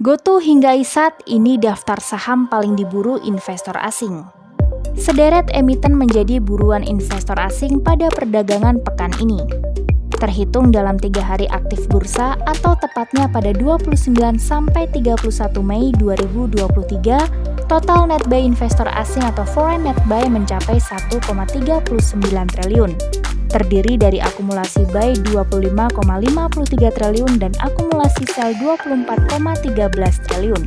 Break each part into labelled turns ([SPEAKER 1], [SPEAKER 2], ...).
[SPEAKER 1] GoTo hingga ISAT ini daftar saham paling diburu investor asing. Sederet emiten menjadi buruan investor asing pada perdagangan pekan ini. Terhitung dalam 3 hari aktif bursa atau tepatnya pada 29 sampai 31 Mei 2023, total net buy investor asing atau foreign net buy mencapai 1,39 triliun. Terdiri dari akumulasi buy 25,53 triliun dan akumulasi sell 24,13 triliun.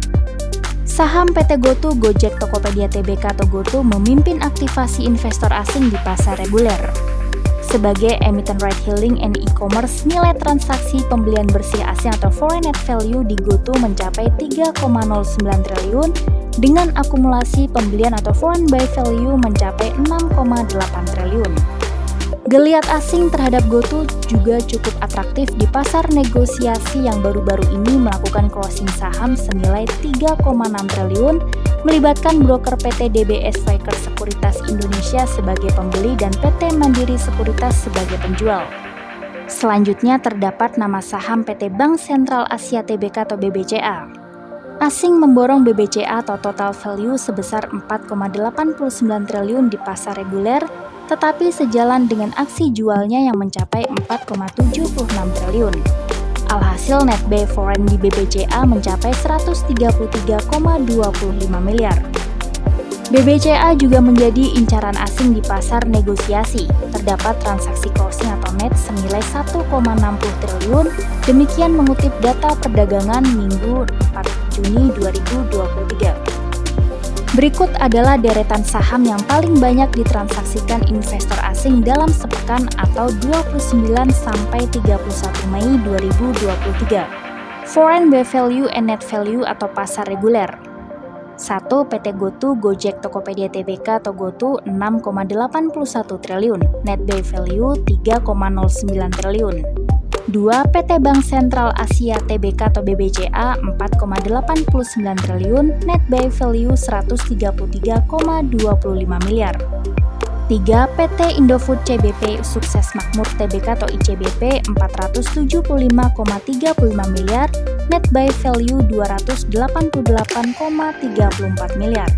[SPEAKER 1] Saham PT GoTo, Gojek, Tokopedia Tbk atau GoTo memimpin aktivasi investor asing di pasar reguler. Sebagai emiten ride-hailing and e-commerce, nilai transaksi pembelian bersih asing atau foreign net value di GoTo mencapai 3,09 triliun dengan akumulasi pembelian atau foreign buy value mencapai 6,8 triliun. Geliat asing terhadap GoTo juga cukup atraktif di pasar negosiasi yang baru-baru ini melakukan closing saham senilai 3,6 triliun, melibatkan broker PT DBS Striker Sekuritas Indonesia sebagai pembeli dan PT Mandiri Sekuritas sebagai penjual. Selanjutnya terdapat nama saham PT Bank Sentral Asia Tbk atau BBCA. Asing memborong BBCA atau total value sebesar 4,89 triliun di pasar reguler, tetapi sejalan dengan aksi jualnya yang mencapai 4,76 triliun. Alhasil net buy foreign di BBCA mencapai 133,25 miliar. BBCA juga menjadi incaran asing di pasar negosiasi. Terdapat transaksi closing atau net senilai 1,60 triliun, demikian mengutip data perdagangan Minggu 4 Juni 2023. Berikut adalah deretan saham yang paling banyak ditransaksikan investor asing dalam sepekan atau 29 sampai 31 Mei 2023. Foreign buy value and net value atau pasar reguler. 1. PT GoTo, Gojek, Tokopedia Tbk atau GoTo 6,81 triliun, net buy value 3,09 triliun. 2. PT Bank Sentral Asia Tbk atau BBCA 4,89 triliun, net buy value 133,25 miliar. 3. PT Indofood CBP Sukses Makmur Tbk atau ICBP 475,35 miliar, net buy value 288,34 miliar.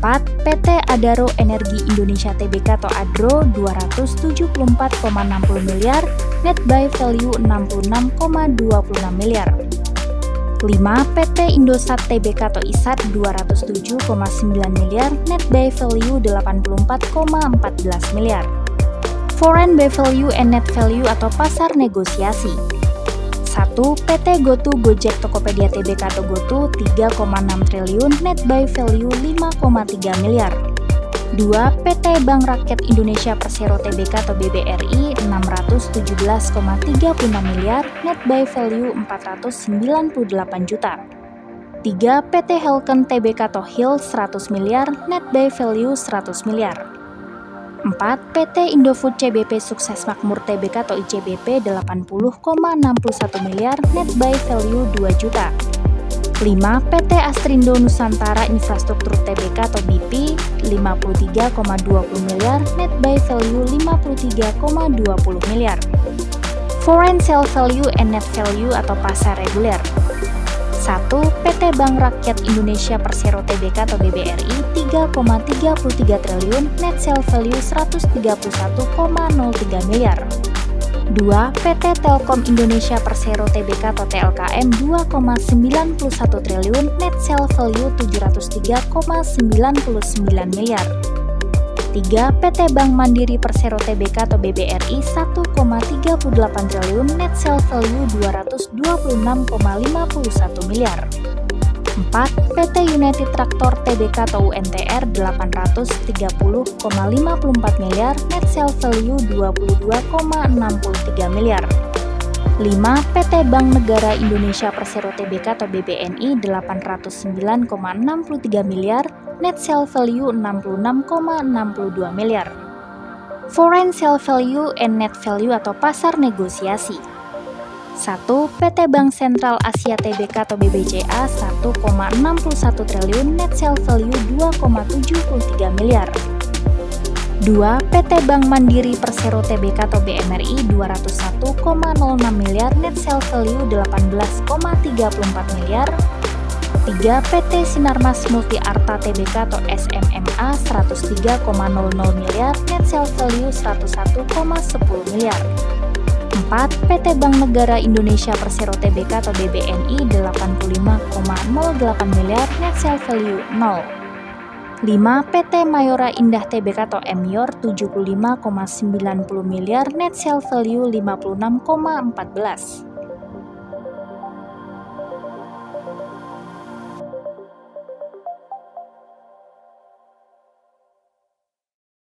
[SPEAKER 1] 4. PT Adaro Energi Indonesia Tbk atau ADRO 274,60 miliar, net buy value 66,26 miliar. 5. PT Indosat Tbk atau ISAT 207,9 miliar, net buy value 84,14 miliar. Foreign buy value and net value atau pasar negosiasi. 1. PT GoTo, Gojek, Tokopedia Tbk atau GoTo 3,6 triliun, net buy value 5,3 miliar. 2. PT Bank Rakyat Indonesia Persero Tbk atau BBRI 617,36 miliar, net buy value 498 juta. 3. PT Helken Tbk atau HIL 100 miliar, net buy value 100 miliar. 4. PT Indofood CBP Sukses Makmur Tbk atau ICBP 80,61 miliar, net buy value 2 juta. 5. PT Astrindo Nusantara Infrastruktur Tbk atau BP 53,20 miliar, net buy value 53,20 miliar. Foreign sale value and net value atau pasar reguler. 1. PT Bank Rakyat Indonesia Persero Tbk atau BBRI 3,33 triliun, net sale value 131,03 miliar. 2. PT Telkom Indonesia Persero Tbk atau TLKM 2,91 triliun, net sale value 703,99 miliar. 3. PT Bank Mandiri Persero Tbk atau BBRI 1,38 triliun, net sale value 226,51 miliar. 4. PT United Tractor Tbk atau UNTR 830,54 miliar, net sale value 22,63 miliar. 5. PT Bank Negara Indonesia Persero Tbk atau BBNI 809,63 miliar, net sale value 66,62 miliar. Foreign sale value and net value atau pasar negosiasi. 1. PT Bank Sentral Asia Tbk atau BBCA 1,61 triliun, net sale value 2,73 miliar. 2. PT Bank Mandiri Persero Tbk atau BMRI 201,06 miliar, net sale value 18,34 miliar. 3. PT Sinarmas Multi Arta Tbk atau SMMA 103,00 miliar, net sale value 101,10 miliar. 4. PT Bank Negara Indonesia Persero Tbk atau BBNI 85,08 miliar, net sale value 0. 5. PT Mayora Indah Tbk atau MYOR 75,90 miliar, net sale value 56,14.